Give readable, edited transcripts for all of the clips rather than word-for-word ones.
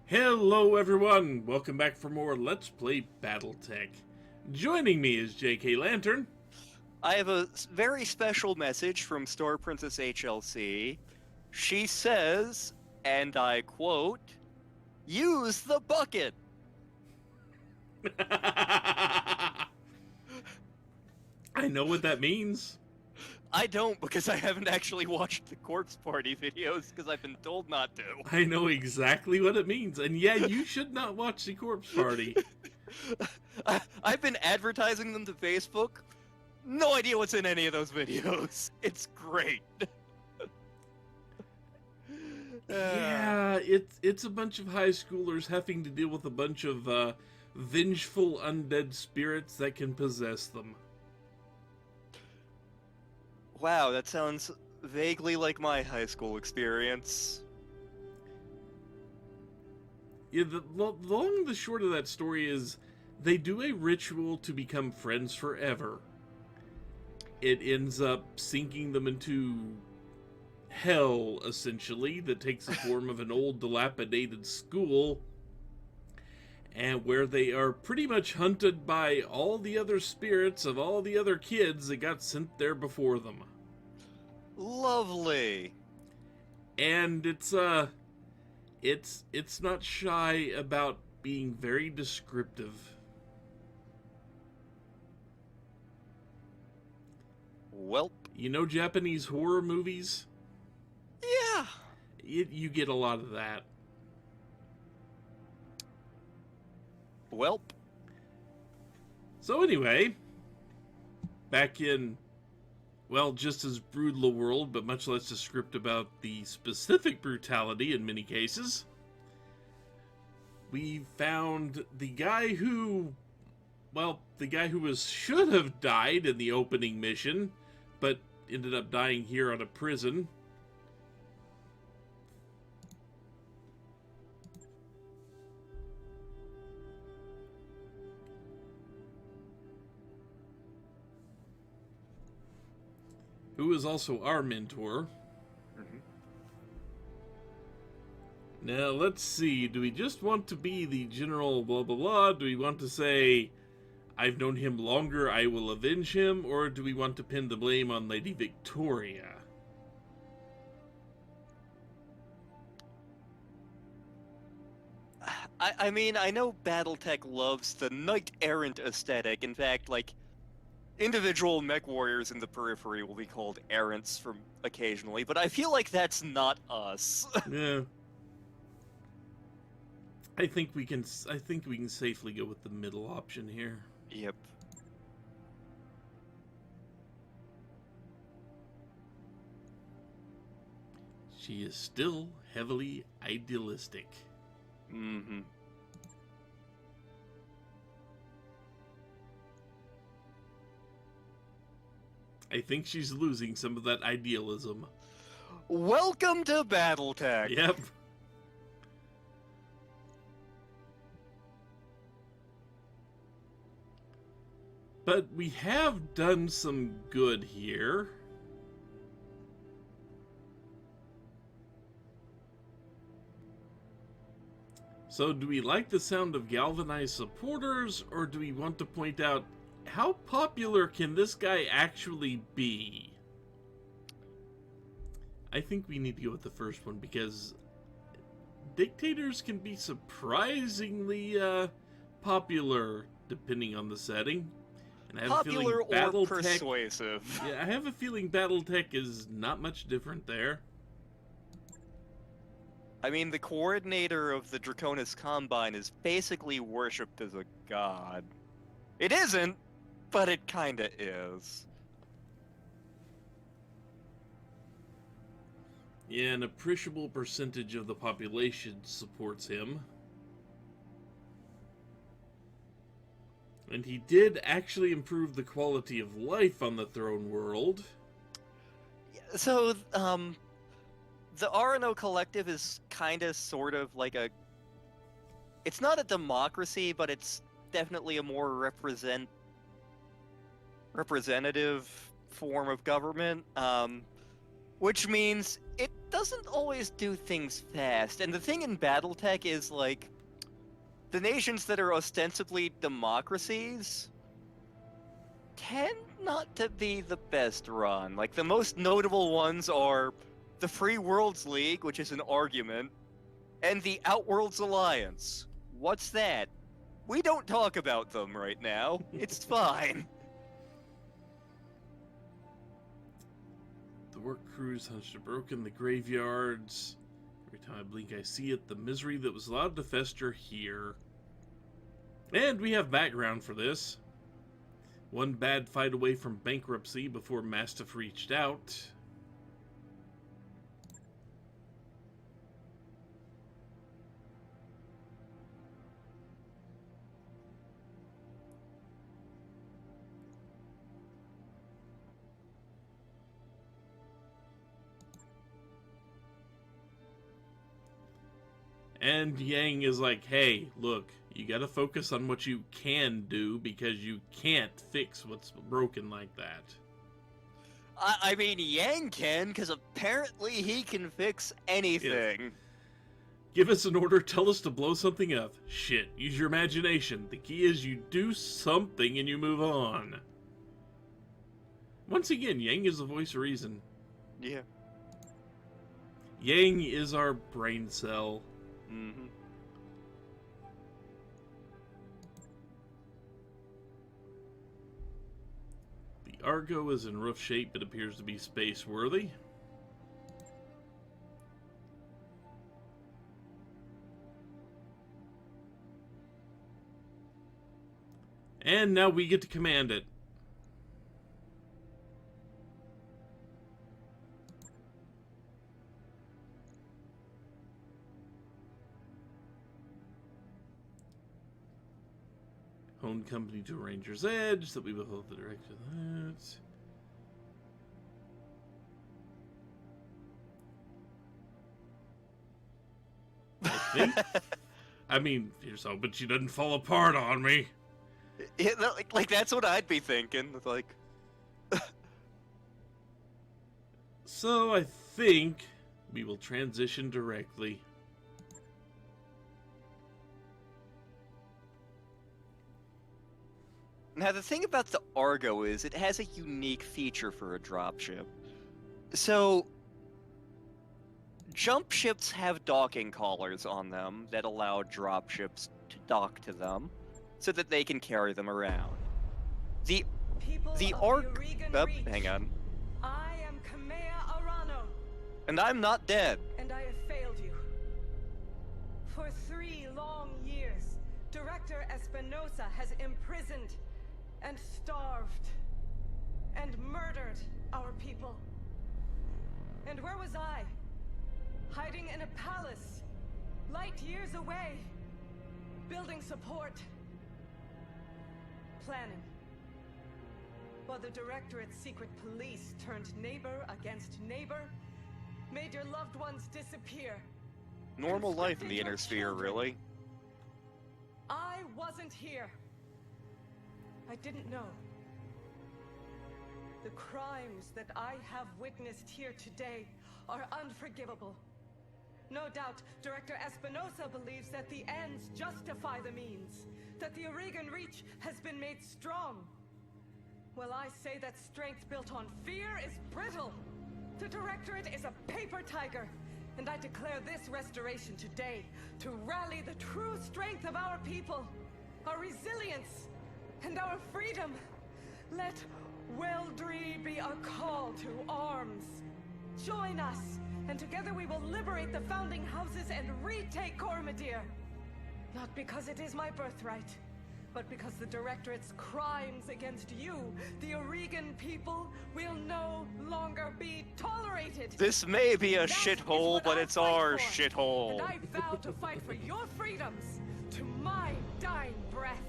Hello everyone! Welcome back for more Let's Play Battletech. Joining me is JKLantern. I have a very special message from Store Princess HLC. She says, and I quote, "Use the bucket." I know what that means. I don't, because I haven't actually watched the Corpse Party videos because I've been told not to. I know exactly what it means, and yeah, you should not watch the Corpse Party. I've been advertising them to Facebook. No idea what's in any of those videos. It's great. Yeah, it's a bunch of high schoolers having to deal with a bunch of vengeful undead spirits that can possess them. Wow, that sounds vaguely like my high school experience. Yeah, the long and the short of that story is they do a ritual to become friends forever. It ends up sinking them into hell, essentially, that takes the form of an old dilapidated school, and where they are pretty much hunted by all the other spirits of all the other kids that got sent there before them. Lovely. And it's not shy about being very descriptive. Welp. You know Japanese horror movies? Yeah. You get a lot of that. Welp. So anyway, back in, well, just as brutal a world, but much less a script about the specific brutality in many cases, we found the guy who should have died in the opening mission, but ended up dying here on a prison. Who is also our mentor. Now, let's see. Do we just want to be the general blah blah blah? Do we want to say, I've known him longer, I will avenge him? Or do we want to pin the blame on Lady Victoria? I mean, I know Battletech loves the knight-errant aesthetic. In fact, like, individual mech warriors in the periphery will be called errants from occasionally, but I feel like that's not us. Yeah. I think we can safely go with the middle option here. Yep. She is still heavily idealistic. Mm-hmm. I think she's losing some of that idealism. Welcome to Battletech! Yep. But we have done some good here. So do we like the sound of galvanized supporters, or do we want to point out how popular can this guy actually be? I think we need to go with the first one, because dictators can be surprisingly popular depending on the setting. And I have Popular a feeling or persuasive. Yeah, I have a feeling Battletech is not much different there. I mean, the coordinator of the Draconis Combine is basically worshipped as a god. It isn't, but it kinda is. Yeah, an appreciable percentage of the population supports him. And he did actually improve the quality of life on the throne world. So, the RNO Collective is kinda sort of like a... It's not a democracy, but it's definitely a more representative form of government, which means it doesn't always do things fast. And the thing in Battletech is, like, the nations that are ostensibly democracies tend not to be the best run. Like, the most notable ones are the Free Worlds League, which is an argument, and the Outworlds Alliance. What's that? We don't talk about them right now. It's fine. The work crews hunched a broken the graveyards. Every time I blink, I see it. The misery that was allowed to fester here. And we have background for this. One bad fight away from bankruptcy before Mastiff reached out. And Yang is like, hey, look, you gotta focus on what you can do because you can't fix what's broken like that. I mean, Yang can, because apparently he can fix anything. Yes. Give us an order, tell us to blow something up. Shit, use your imagination. The key is you do something and you move on. Once again, Yang is the voice of reason. Yeah. Yang is our brain cell. Mm-hmm. The Argo is in rough shape but appears to be space-worthy. And now we get to command it. Hone company to Ranger's Edge, that we will hold the direction of that. I think. I mean, here's hoping she doesn't fall apart on me. Yeah, like that's what I'd be thinking. It's like, So I think we will transition directly. now the thing about the Argo is it has a unique feature for a dropship. So, jump ships have docking collars on them that allow dropships to dock to them, so that they can carry them around. The Ark. Hang on. I am Kamea Arano, And I'm not dead. and I have failed you. For 3 long years, Director Espinosa has imprisoned and starved and murdered our people. And where was I? Hiding in a palace, light years away, building support, planning. While the Directorate's secret police turned neighbor against neighbor, made your loved ones disappear. Normal life in the Conscripted inner your sphere, children. really. I wasn't here. I didn't know. The crimes that I have witnessed here today are unforgivable. No doubt, Director Espinosa believes that the ends justify the means, that the Aurigan Reach has been made strong. Well, I say that strength built on fear is brittle. The Directorate is a paper tiger, and I declare this restoration today to rally the true strength of our people, our resilience, and our freedom. Let Weldry be a call to arms. Join us, and together we will liberate the founding houses and retake Cormadir. Not because it is my birthright, but because the Directorate's crimes against you, the Aurigan people, will no longer be tolerated. This may be a That is shithole, what but I'll it's fight our for. shithole. And I vow to fight for your freedoms to my dying breath.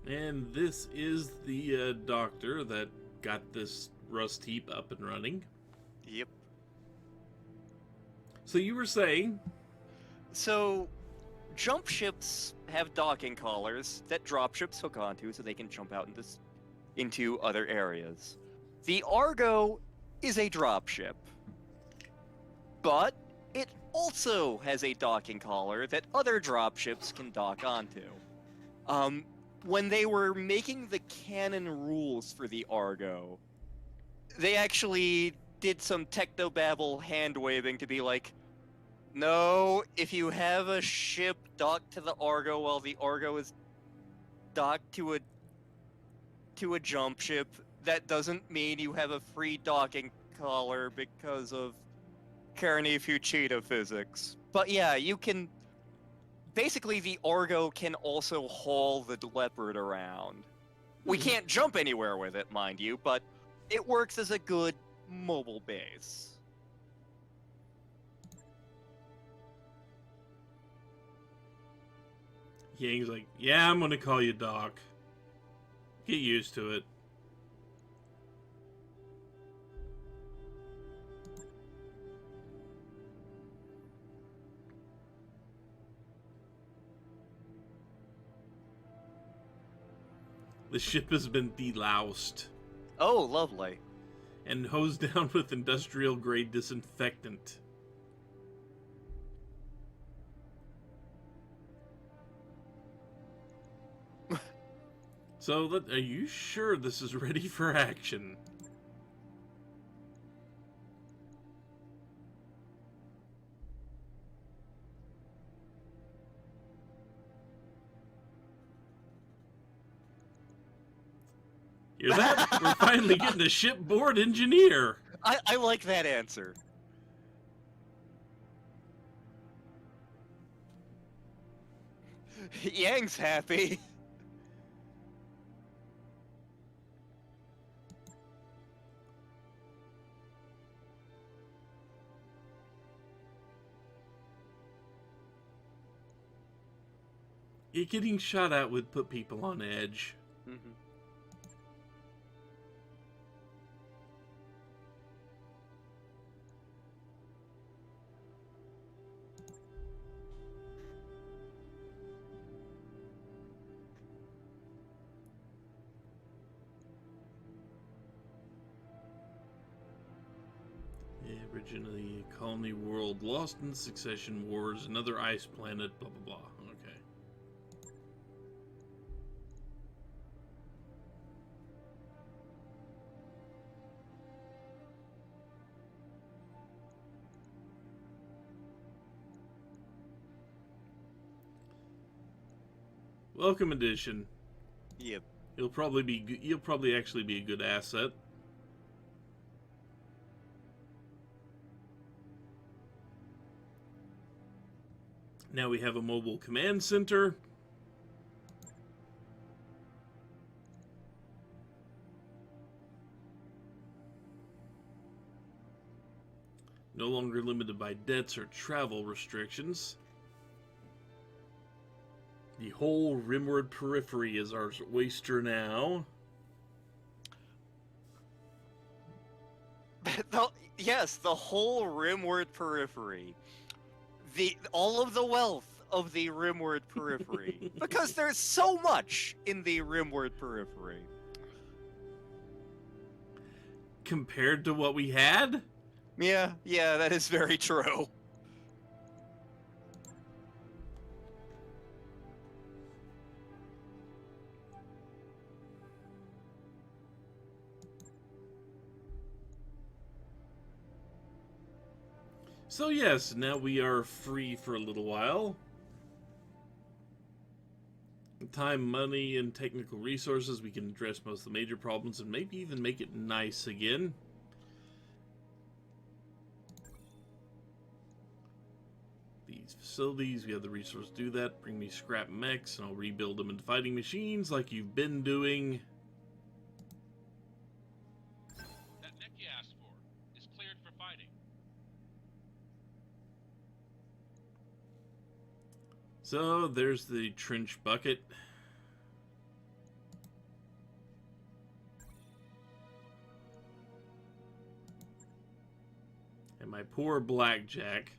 And this is the doctor that got this rust heap up and running. Yep. So you were saying... So, jump ships have docking collars that drop ships hook onto so they can jump out into other areas. The Argo is a drop ship, but it also has a docking collar that other drop ships can dock onto. When they were making the canon rules for the Argo, they actually did some technobabble hand-waving to be like, no, if you have a ship docked to the Argo while the Argo is docked to a jump ship, that doesn't mean you have a free docking collar because of Carne Fucida physics. But yeah, you can... Basically, the Argo can also haul the Leopard around. We can't jump anywhere with it, mind you, but it works as a good mobile base. Yang's like, yeah, I'm gonna call you Doc. Get used to it. The ship has been deloused Oh, lovely. and hosed down with industrial-grade disinfectant. So, are you sure this is ready for action? Hear that? We're finally getting a shipboard engineer. I like that answer. Yang's happy. Yeah, getting shot at would put people on edge. Mm-hmm. Yeah, originally a colony world lost in succession wars, another ice planet, blah blah blah. Okay. Welcome edition. Yep. You'll probably actually be a good asset. Now we have a mobile command center. No longer limited by debts or travel restrictions. The whole rimward periphery is our oyster now. Yes, the whole rimward periphery. All of the wealth of the rimward periphery. Because there's so much in the rimward periphery. Compared to what we had? Yeah, that is very true. So yes, now we are free for a little while. Time, money, and technical resources, we can address most of the major problems and maybe even make it nice again. These facilities, we have the resource to do that. Bring me scrap mechs and I'll rebuild them into fighting machines like you've been doing. That mech you asked for is cleared for fighting. So there's the trench bucket. And my poor Blackjack.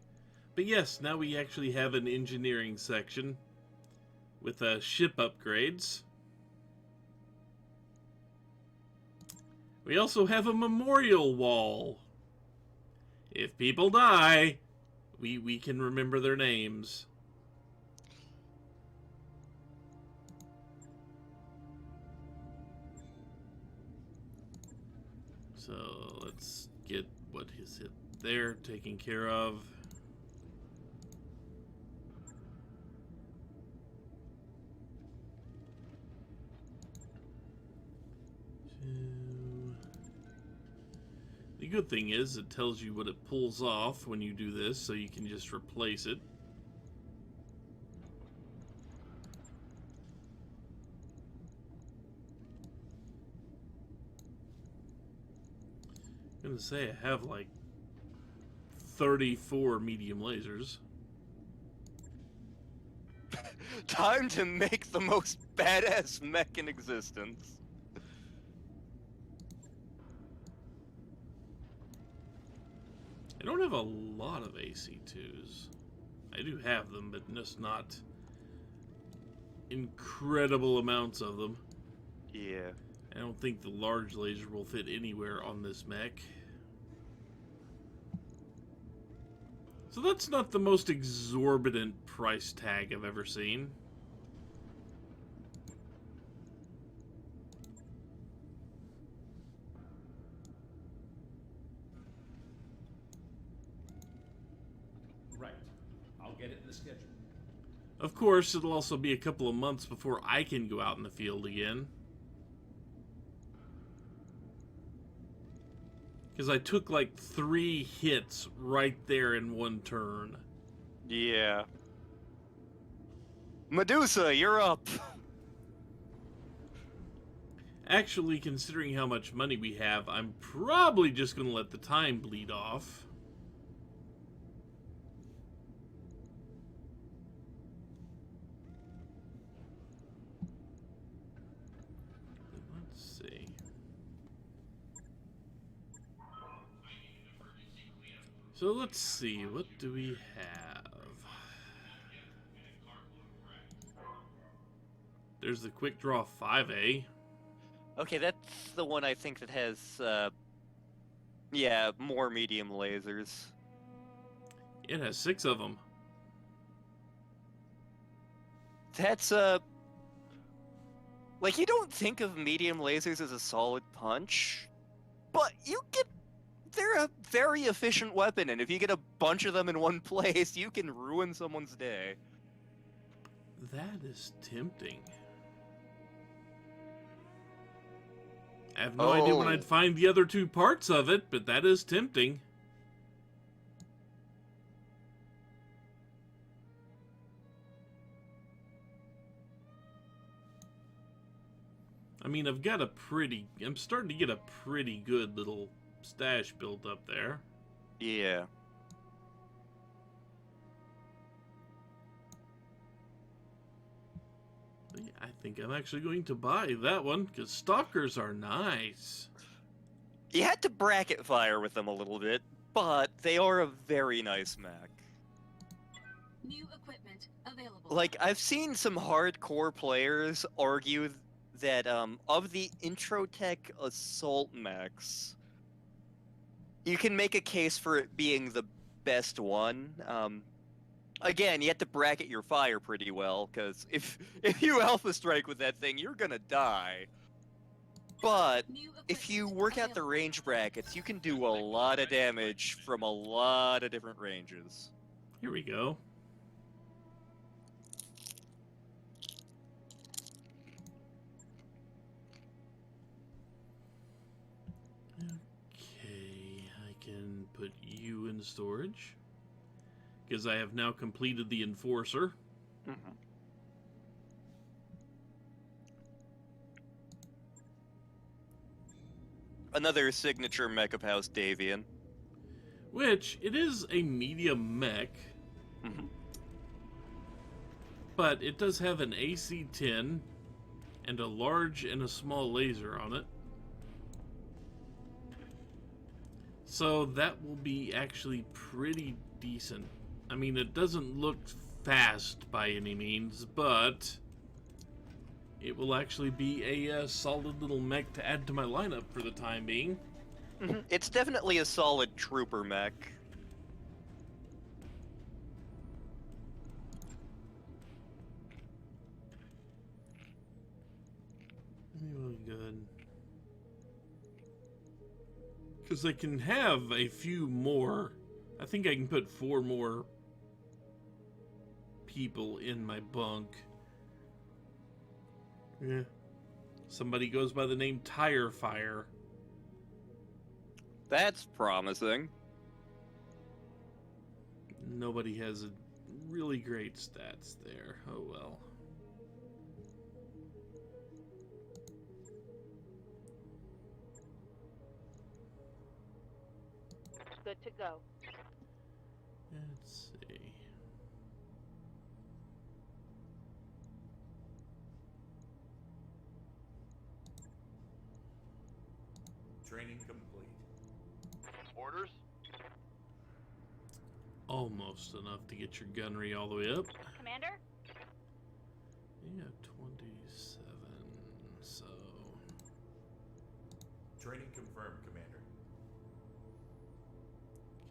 But yes, now we actually have an engineering section with ship upgrades. We also have a memorial wall. If people die, we can remember their names. So let's get what is it there taken care of. The good thing is it tells you what it pulls off when you do this, so you can just replace it. I'm gonna say I have like 34 medium lasers. Time to make the most badass mech in existence. I don't have a lot of AC2s. I do have them, but just not incredible amounts of them. Yeah. I don't think the large laser will fit anywhere on this mech. So that's not the most exorbitant price tag I've ever seen. Right. I'll get it in the schedule. Of course, it'll also be a couple of months before I can go out in the field again. Because I took like 3 hits right there in one turn. Yeah. Medusa, you're up. Actually, considering how much money we have, I'm probably just going to let the time bleed off. Let's see. So let's see, what do we have? There's the quick draw 5A. Okay, that's the one I think that has, yeah, more medium lasers. It has 6 of them. That's, like, you don't think of medium lasers as a solid punch, but they're a very efficient weapon, and if you get a bunch of them in one place, you can ruin someone's day. That is tempting. I have no idea when I'd find the other 2 parts of it, but that is tempting. I mean, I'm starting to get a pretty good little stash built up there. Yeah. I think I'm actually going to buy that one, because stalkers are nice. You had to bracket fire with them a little bit, but they are a very nice mech. New equipment available. Like, I've seen some hardcore players argue that, of the Introtech assault mechs, you can make a case for it being the best one. Again, you have to bracket your fire pretty well, because if you alpha strike with that thing, you're gonna die. But if you work out the range brackets, you can do a lot of damage from a lot of different ranges. Here we go. Okay, I can put you in storage, because I have now completed the Enforcer. Mm-hmm. Another signature mech of House Davian. Which, it is a medium mech, Mm-hmm. but it does have an AC-10 and a large and a small laser on it. So that will be actually pretty decent. I mean, it doesn't look fast by any means, but it will actually be a solid little mech to add to my lineup for the time being. It's definitely a solid trooper mech. Really good. Because I can have a few more. I think I can put 4 more people in my bunk. Yeah. Somebody goes by the name Tire Fire. That's promising. Nobody has a really great stats there. Oh well. Good to go. Let's see. Training complete. Orders? Almost enough to get your gunnery all the way up. Commander? You have 27, so... Training confirmed, Commander.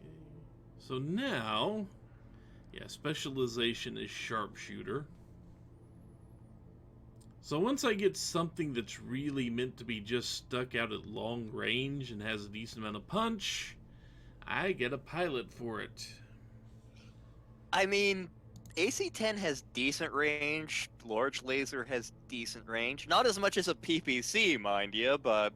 Okay. So now... Yeah, specialization is sharpshooter. So once I get something that's really meant to be just stuck out at long range and has a decent amount of punch, I get a pilot for it. I mean, AC-10 has decent range, Large Laser has decent range. Not as much as a PPC, mind you, but...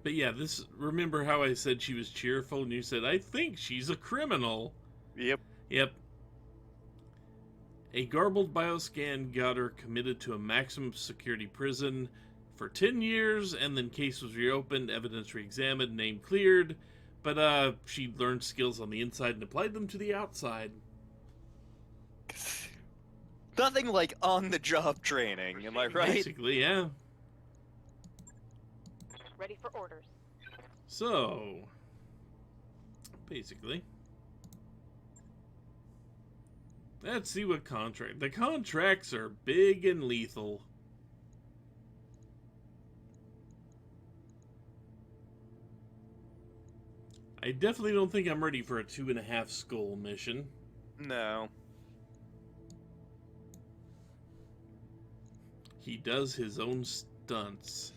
But yeah, this. Remember how I said she was cheerful and you said, I think she's a criminal. Yep. Yep. A garbled bioscan got her committed to a maximum security prison for 10 years, and then case was reopened, evidence re-examined, name cleared, but she learned skills on the inside and applied them to the outside. Nothing like on-the-job training, am I right? Basically, yeah. Ready for orders. So, basically, let's see what contract. The contracts are big and lethal. I definitely don't think I'm ready for a 2.5 skull mission. No. He does his own stunts.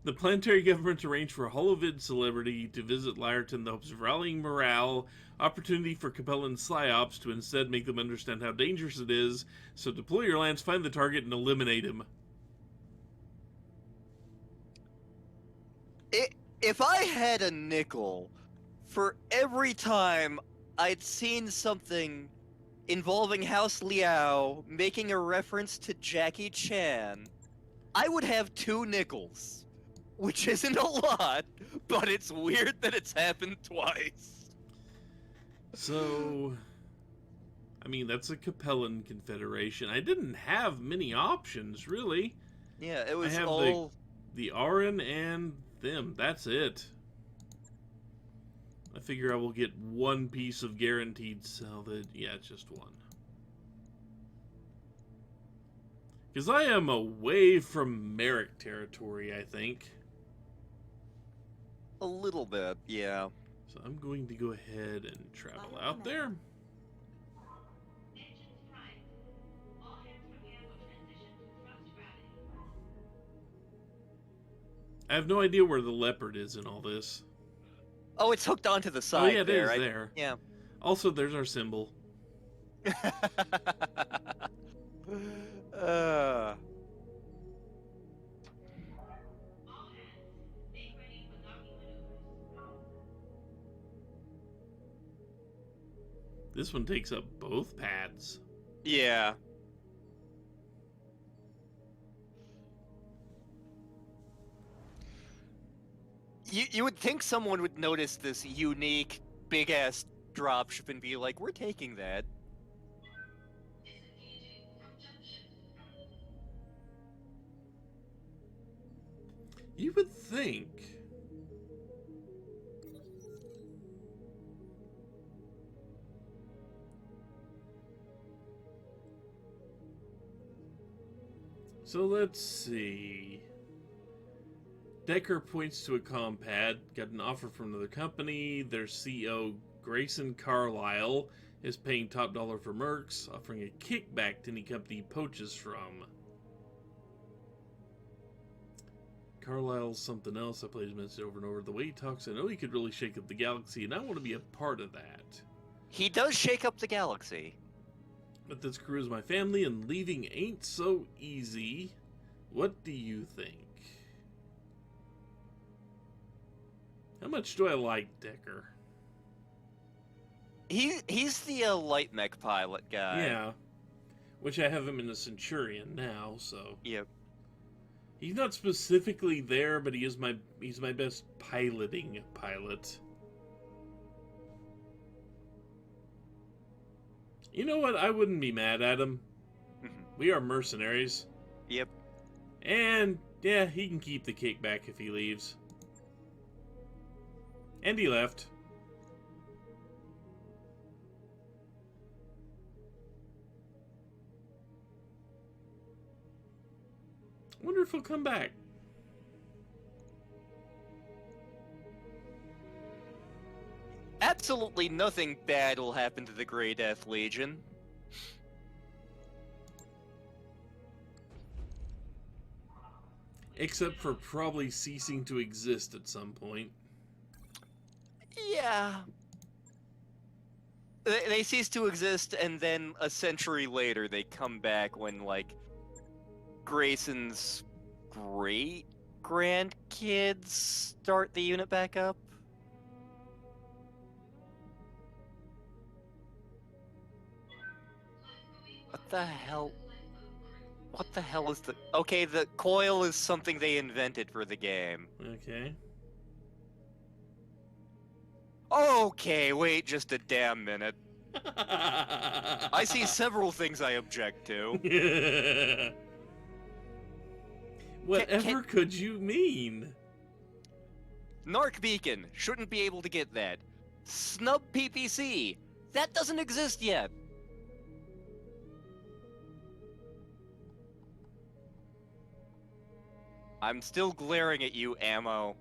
The planetary government arranged for a holovid celebrity to visit Lyreton in the hopes of rallying morale, opportunity for Capellan psyops to instead make them understand how dangerous it is, so deploy your lance, find the target, and eliminate him. If I had a nickel for every time I'd seen something involving House Liao making a reference to Jackie Chan, I would have 2 nickels. Which isn't a lot, but it's weird that it's happened twice. So, I mean, that's a Capellan confederation. I didn't have many options, really. Yeah, it was I have all... the Aran and them. That's it. I figure I will get 1 piece of guaranteed salvage. Yeah, it's just 1. Because I am away from Merrick territory, I think. A little bit, yeah. So I'm going to go ahead and travel out there. Engines prime. All hands prepare for transition to thrust gravity. I have no idea where the leopard is in all this. Oh, it's hooked onto the Oh side yeah, it there. is there. Yeah. Also, there's our symbol. uh... All hands, make ready for docking maneuvers. This one takes up both pads. Yeah. You would think someone would notice this unique, big-ass dropship and be like, we're taking that. You would think. So let's see. Decker points to a compad, got an offer from another company. Their CEO, Grayson Carlisle, is paying top dollar for mercs, offering a kickback to any company he poaches from. Carlisle's something else. I played his message over and over. The way he talks, I know he could really shake up the galaxy, and I want to be a part of that. He does shake up the galaxy. But this crew is my family, and leaving ain't so easy. What do you think? How much do I like Decker? He's the light mech pilot guy. Yeah. Which I have him in a Centurion now, so. Yep. He's not specifically there, but he's my best piloting pilot. You know what? I wouldn't be mad at him. We are mercenaries. Yep. And, yeah, he can keep the kickback if he leaves. And he left. I wonder if he'll come back. Absolutely nothing bad will happen to the Grey Death Legion. Except for probably ceasing to exist at some point. Yeah. They cease to exist, and then a century later they come back when, like, Grayson's great-grandkids start the unit back up. What the hell? What the hell is the... Okay, the coil is something they invented for the game. Okay. Okay, wait just a damn minute. I see several things I object to. Whatever could you mean? Narc Beacon shouldn't be able to get that. Snub PPC, that doesn't exist yet. I'm still glaring at you, Ammo.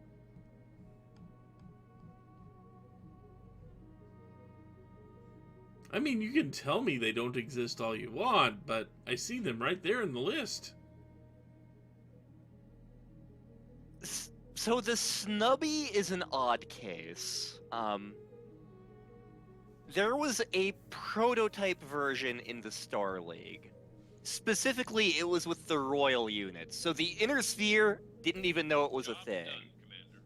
I mean, you can tell me they don't exist all you want, but I see them right there in the list. So the Snubby is an odd case. There was a prototype version in the Star League. Specifically, it was with the Royal units, so the Inner Sphere didn't even know it was a thing.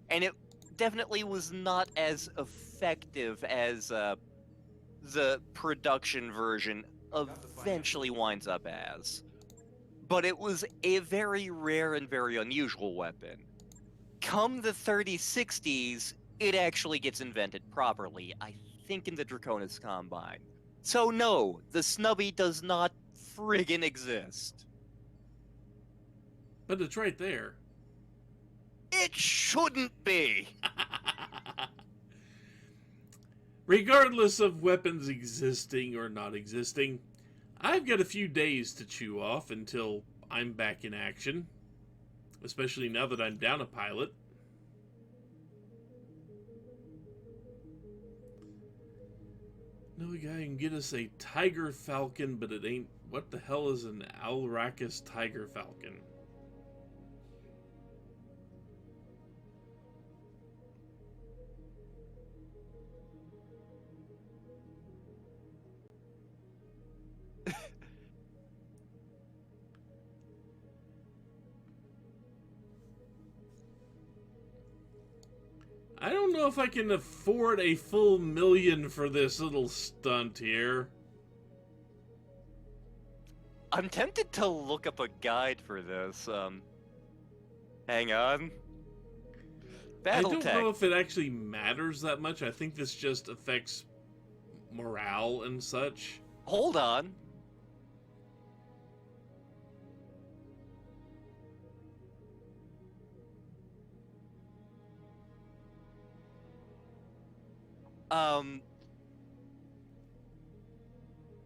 And it definitely was not as effective as the production version eventually winds up as. But it was a very rare and very unusual weapon. Come the 3060s, it actually gets invented properly, I think in the Draconis Combine. So no, the Snubby does not friggin' exist. But it's right there. It shouldn't be! Regardless of weapons existing or not existing, I've got a few days to chew off until I'm back in action. Especially now that I'm down a pilot. No guy can get us a Tiger Falcon, but it ain't... What the hell is an Alrakis Tiger Falcon? I don't know if I can afford a full $1,000,000 for this little stunt here. I'm tempted to look up a guide for this. Hang on. I don't Battletech. know if it actually matters that much. I think this just affects morale and such. Hold on.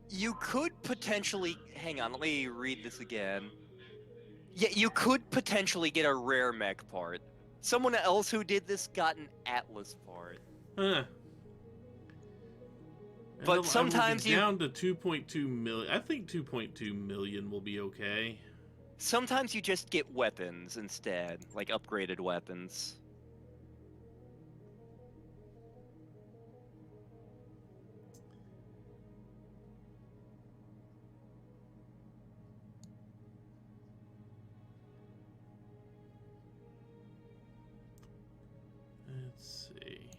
You could potentially... Hang on, let me read this again. Yeah, you could potentially get a rare mech part. Someone else who did this got an Atlas part. Huh. But sometimes you... down to 2.2 million. I think 2.2 million will be okay. Sometimes you just get weapons instead, like upgraded weapons. Let's see.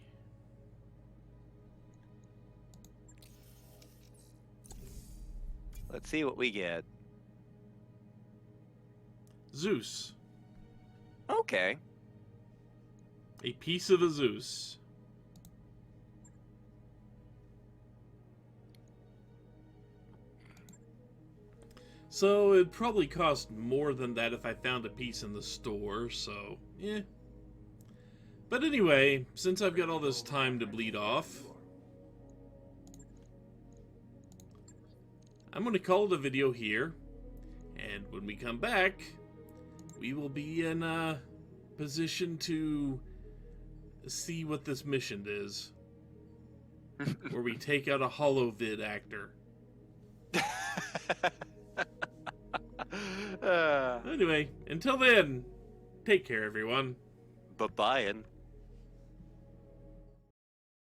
Let's see what we get. Zeus. Okay. A piece of a Zeus. So it'd probably cost more than that if I found a piece in the store, so yeah. But anyway, since I've got all this time to bleed off, I'm going to call it a video here, and when we come back, we will be in a position to see what this mission is, where we take out a holovid actor. Anyway, until then, take care, everyone. Bye-bye.